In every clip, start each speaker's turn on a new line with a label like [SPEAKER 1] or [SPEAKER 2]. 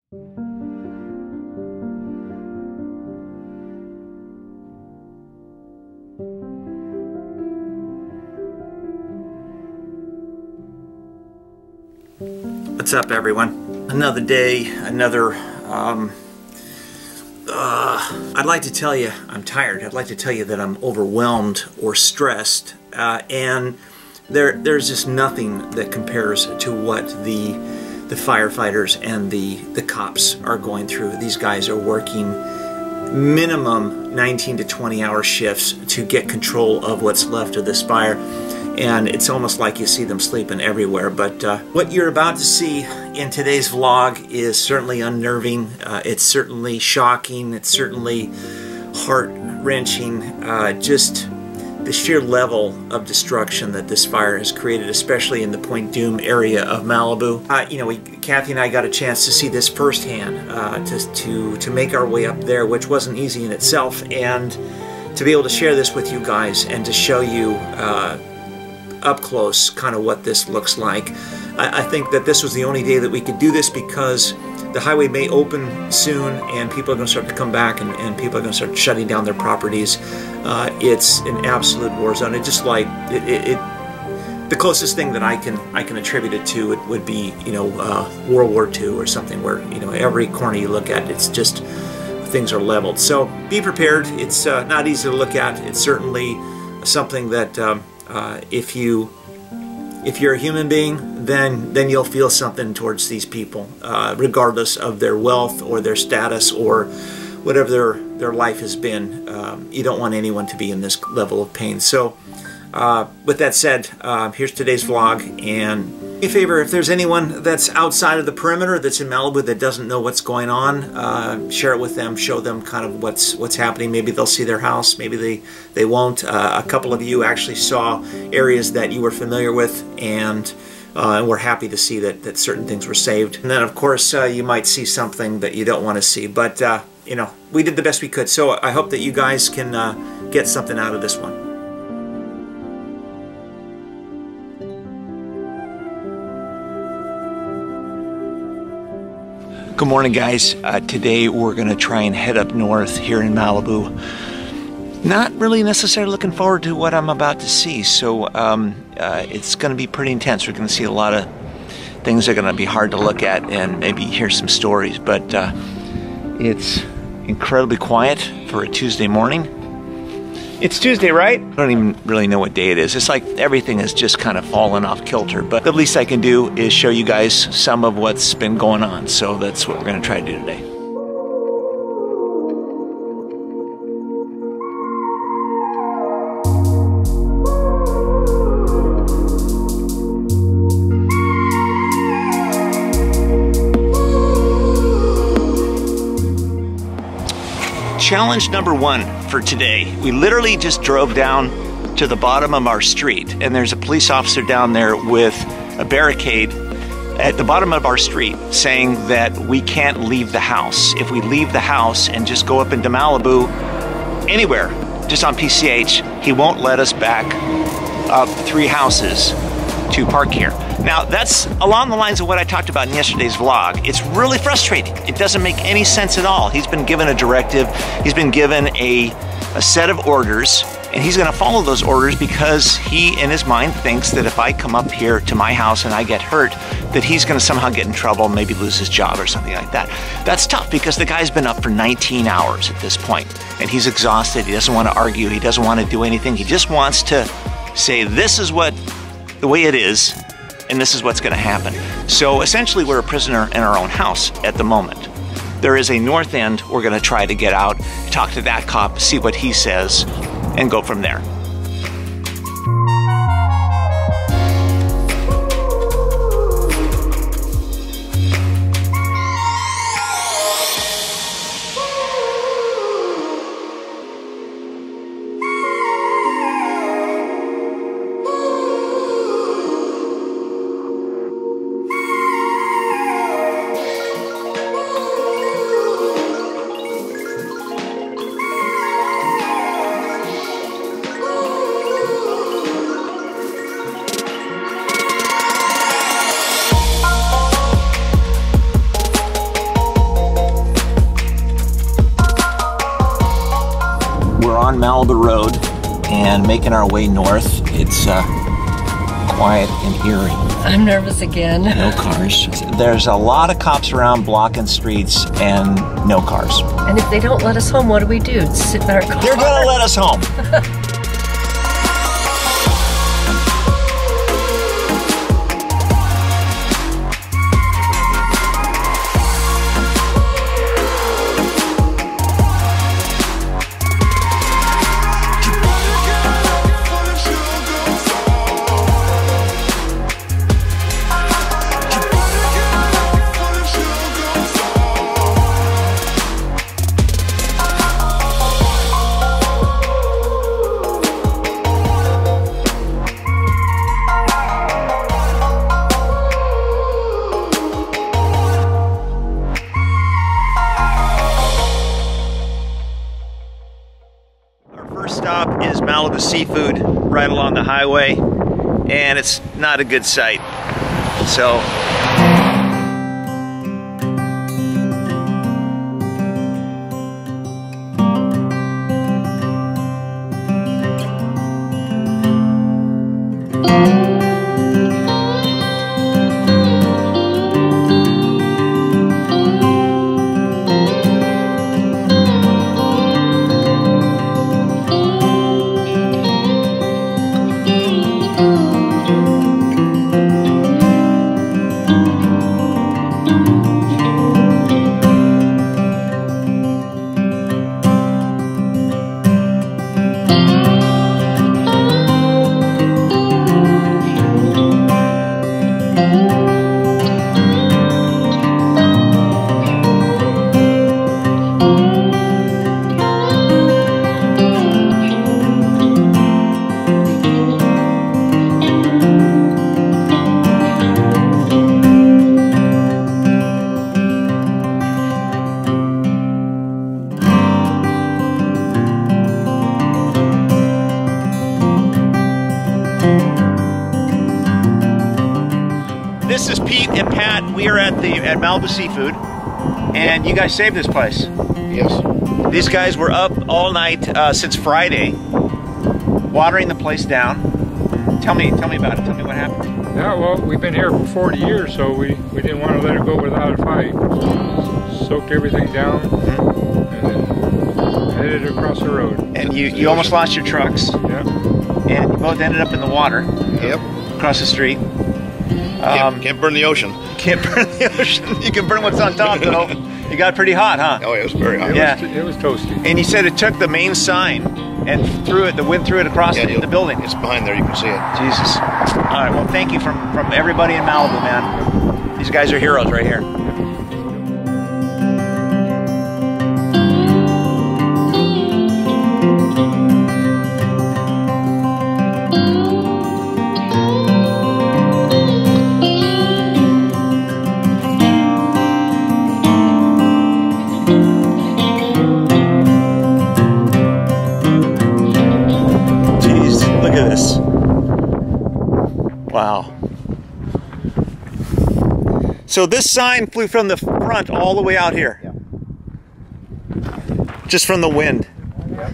[SPEAKER 1] What's up, everyone? Another day, another I'd like to tell you I'm tired. I'd like to tell you that I'm overwhelmed or stressed, and there's just nothing that compares to what the firefighters and the cops are going through. These guys are working minimum 19 to 20 hour shifts to get control of what's left of this fire, and it's almost like you see them sleeping everywhere. But what you're about to see in today's vlog is certainly unnerving. It's certainly shocking. It's certainly heart-wrenching. Just the sheer level of destruction that this fire has created, especially in the Point Dume area of Malibu. You know, Kathie and I got a chance to see this firsthand, to make our way up there, which wasn't easy in itself, and to be able to share this with you guys and to show you up close kind of what this looks like. I think that this was the only day that we could do this because the highway may open soon and people are going to start to come back, and people are going to start shutting down their properties. It's an absolute war zone. It just like the closest thing that I can attribute it to would be, you know, World War II or something, where, you know, every corner you look at, it's just things are leveled. So be prepared. It's not easy to look at. It's certainly something that if you're a human being, then you'll feel something towards these people, regardless of their wealth or their status or whatever their life has been. You don't want anyone to be in this level of pain. So with that said, here's today's vlog, and do me a favor, if there's anyone that's outside of the perimeter that's in Malibu that doesn't know what's going on, share it with them, show them kind of what's happening. Maybe they'll see their house, maybe they won't. A couple of you actually saw areas that you were familiar with, and we're happy to see that certain things were saved. And then of course you might see something that you don't want to see, but you know, we did the best we could. So I hope that you guys can get something out of this one. Good morning, guys. Today we're going to try and head up north here in Malibu. Not really necessarily looking forward to what I'm about to see, so it's going to be pretty intense. We're going to see a lot of things that are going to be hard to look at and maybe hear some stories, but it's incredibly quiet for a Tuesday morning. It's Tuesday, right? I don't even really know what day it is. It's like everything has just kind of fallen off kilter, but the least I can do is show you guys some of what's been going on. So that's what we're going to try to do today. Challenge number one for today. We literally just drove down to the bottom of our street, and there's a police officer down there with a barricade at the bottom of our street saying that we can't leave the house. If we leave the house and just go up into Malibu, anywhere, just on PCH, he won't let us back up 3 houses to park here. Now, that's along the lines of what I talked about in yesterday's vlog. It's really frustrating. It doesn't make any sense at all. He's been given a directive, he's been given a set of orders, and he's gonna follow those orders because he, in his mind, thinks that if I come up here to my house and I get hurt, that he's gonna somehow get in trouble, maybe lose his job or something like that. That's tough because the guy's been up for 19 hours at this point, and he's exhausted. He doesn't wanna argue, he doesn't wanna do anything. He just wants to say, this is the way it is, and this is what's going to happen. So essentially we're a prisoner in our own house at the moment. There is a north end we're going to try to get out, talk to that cop, see what he says, and go from there. down Malibu Road and making our way north. It's quiet and eerie.
[SPEAKER 2] I'm nervous again.
[SPEAKER 1] No cars. There's a lot of cops around blocking streets and no cars.
[SPEAKER 2] And if they don't let us home, what do we do? Sit in our car?
[SPEAKER 1] They're gonna let us home. Stop is Malibu Seafood right along the highway, and it's not a good sight. So this is Pete and Pat. We are at Malibu Seafood, and you guys saved this place.
[SPEAKER 3] Yes.
[SPEAKER 1] These guys were up all night since Friday, watering the place down. Tell me about it. Tell me what happened.
[SPEAKER 4] Yeah, well, we've been here for 40 years, so we didn't want to let it go without a fight. Soaked everything down, and then headed across the road.
[SPEAKER 1] And you almost lost your trucks.
[SPEAKER 4] Yep.
[SPEAKER 1] And you both ended up in the water.
[SPEAKER 3] Yep.
[SPEAKER 1] Across the street.
[SPEAKER 3] Can't burn the ocean.
[SPEAKER 1] Can't burn the ocean. You can burn what's on top, though. You got pretty hot, huh?
[SPEAKER 3] Oh, it was very hot.
[SPEAKER 4] It was toasty.
[SPEAKER 1] And you said it took the main sign and the wind threw it across the building.
[SPEAKER 3] It's behind there. You can see it.
[SPEAKER 1] Jesus. All right. Well, thank you from everybody in Malibu, man. These guys are heroes right here. Wow. So this sign flew from the front all the way out here.
[SPEAKER 3] Yeah.
[SPEAKER 1] Just from the wind.
[SPEAKER 3] Yep.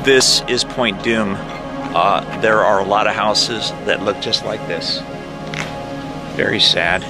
[SPEAKER 1] this is Point Dume. There are a lot of houses that look just like this. Very sad.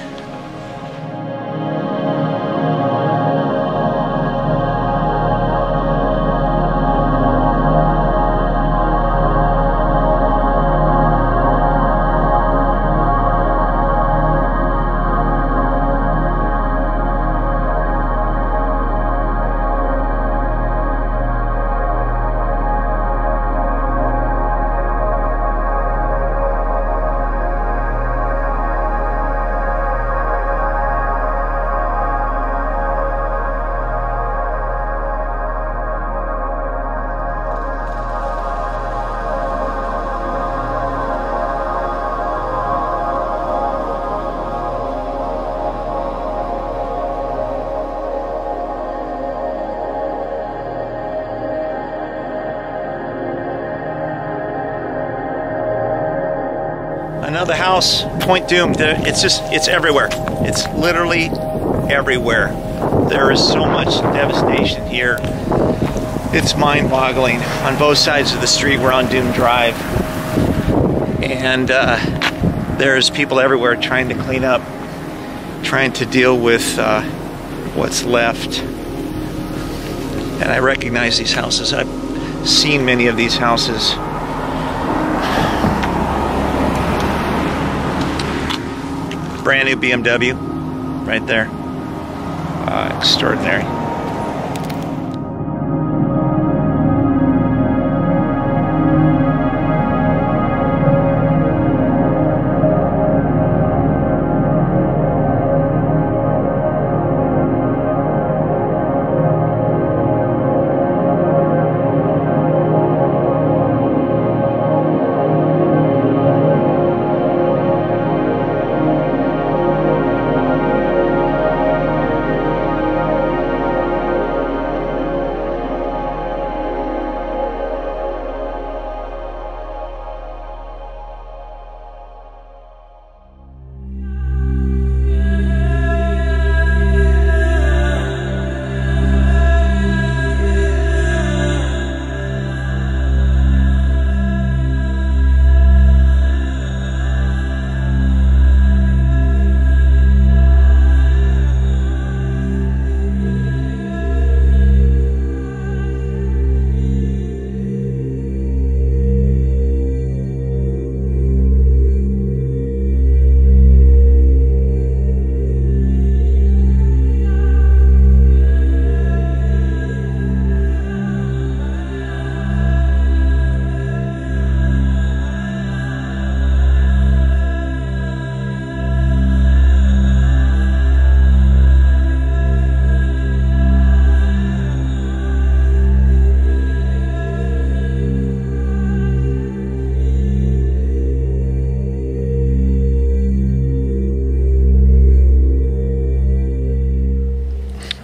[SPEAKER 1] Another house, Point Dume, it's everywhere. It's literally everywhere. There is so much devastation here. It's mind-boggling. On both sides of the street, we're on Dume Drive. And there's people everywhere trying to clean up, trying to deal with what's left. And I recognize these houses. I've seen many of these houses. Brand new BMW right there. Extraordinary.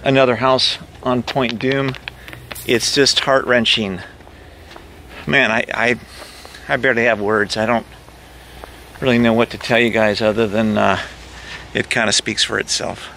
[SPEAKER 1] Another house on Point Dume. It's just heart-wrenching. Man, I barely have words. I don't really know what to tell you guys other than it kind of speaks for itself.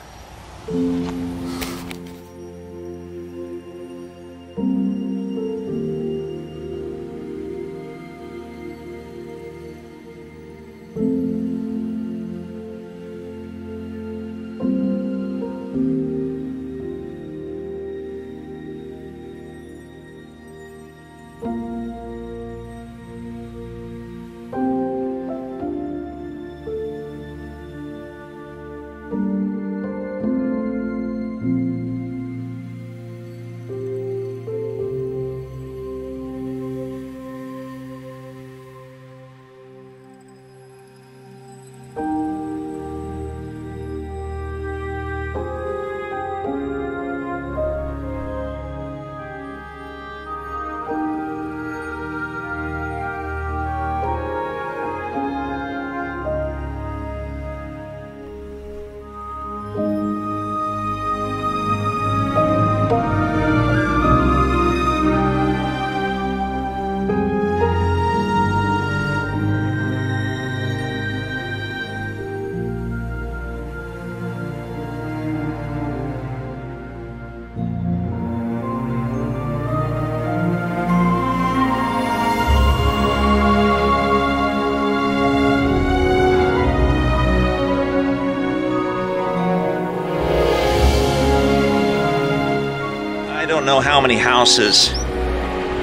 [SPEAKER 1] I don't know how many houses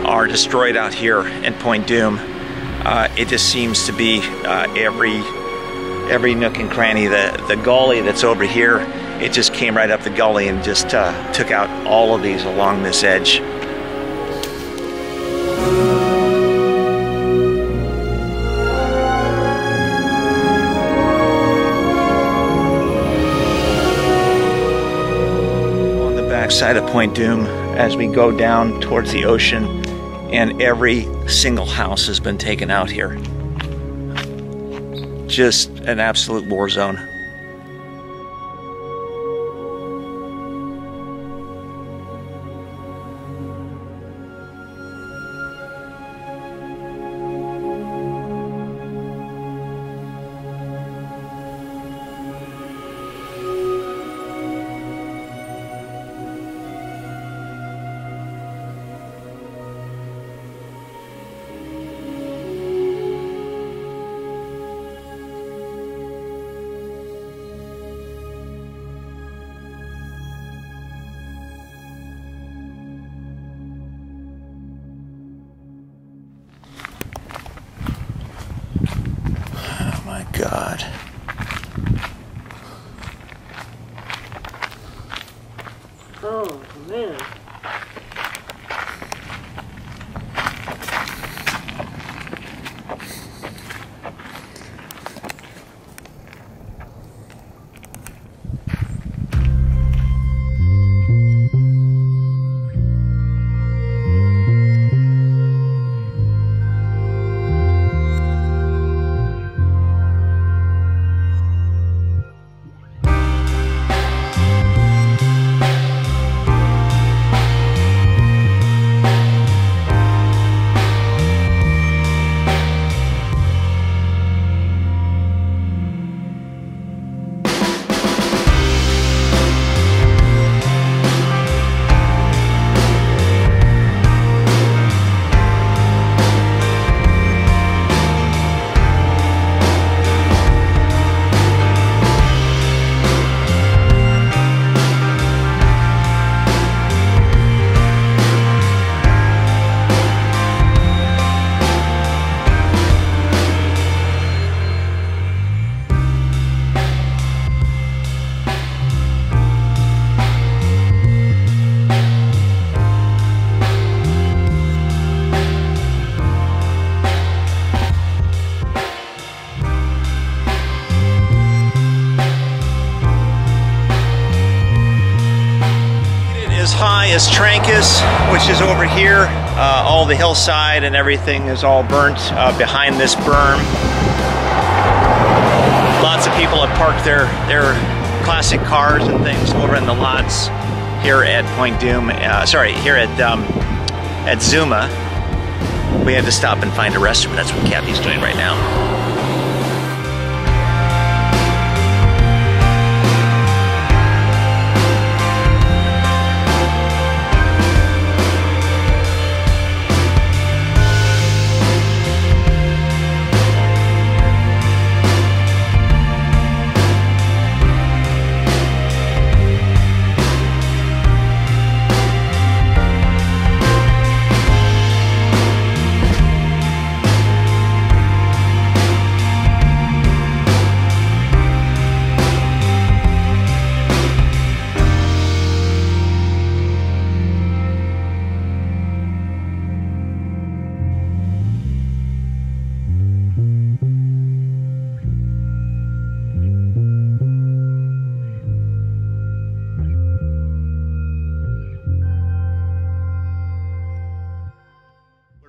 [SPEAKER 1] are destroyed out here in Point Dume. It just seems to be every nook and cranny. The gully that's over here, it just came right up the gully and just took out all of these along this edge. On the backside of Point Dume, as we go down towards the ocean, and every single house has been taken out here. Just an absolute war zone. God.
[SPEAKER 2] Oh, man.
[SPEAKER 1] High as Trancas, which is over here. All the hillside and everything is all burnt behind this berm. Lots of people have parked their classic cars and things over in the lots here at Point Dume. Here at Zuma. We had to stop and find a restroom. That's what Kathie's doing right now.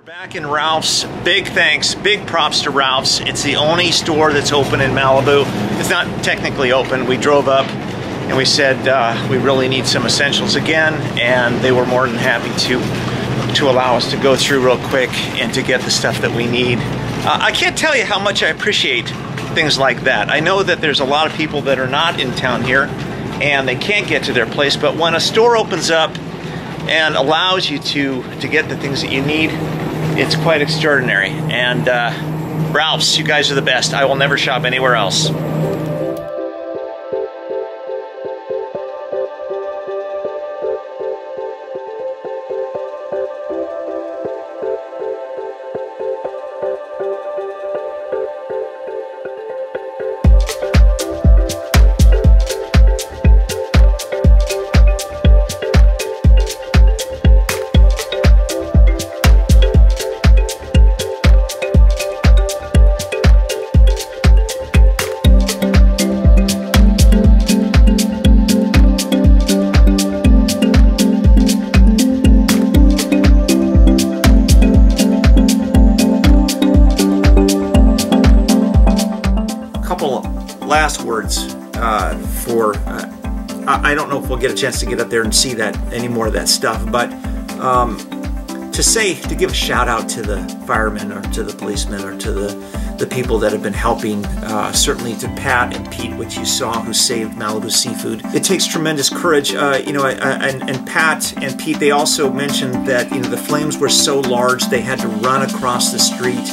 [SPEAKER 1] Back in Ralph's. Big thanks, big props to Ralph's. It's the only store that's open in Malibu. It's not technically open. We drove up and we said we really need some essentials again, and they were more than happy to allow us to go through real quick and to get the stuff that we need. I can't tell you how much I appreciate things like that. I know that there's a lot of people that are not in town here and they can't get to their place, but when a store opens up and allows you to get the things that you need, it's quite extraordinary. And Ralph's, you guys are the best. I will never shop anywhere else. records for. I don't know if we'll get a chance to get up there and see that any more of that stuff, but to give a shout out to the firemen or to the policemen or to the people that have been helping, certainly to Pat and Pete, which you saw, who saved Malibu Seafood. It takes tremendous courage, you know, and Pat and Pete, they also mentioned that, you know, the flames were so large they had to run across the street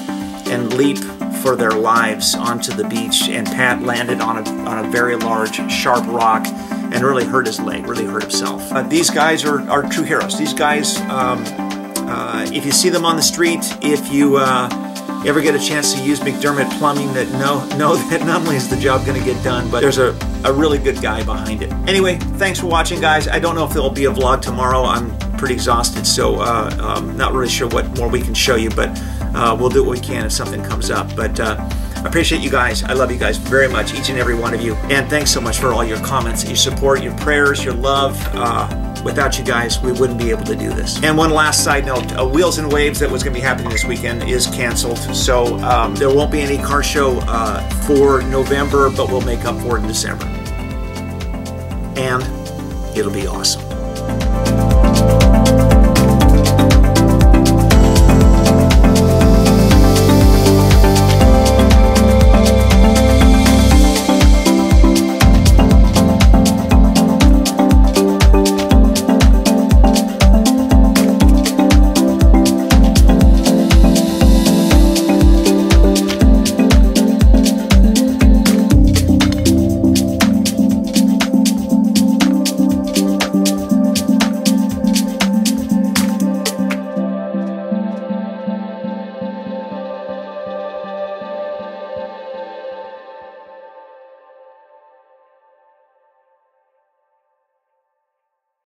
[SPEAKER 1] and leap for their lives onto the beach, and Pat landed on a very large, sharp rock and really hurt his leg, really hurt himself. These guys are true heroes. These guys, if you see them on the street, if you ever get a chance to use McDermott Plumbing, that know that not only is the job going to get done, but there's a really good guy behind it. Anyway, thanks for watching, guys. I don't know if there'll be a vlog tomorrow. I'm pretty exhausted, so not really sure what more we can show you, but we'll do what we can if something comes up. But I appreciate you guys. I love you guys very much, each and every one of you. And thanks so much for all your comments, your support, your prayers, your love. Without you guys, we wouldn't be able to do this. And one last side note, Wheels and Waves that was going to be happening this weekend is canceled. So there won't be any car show for November, but we'll make up for it in December. And it'll be awesome.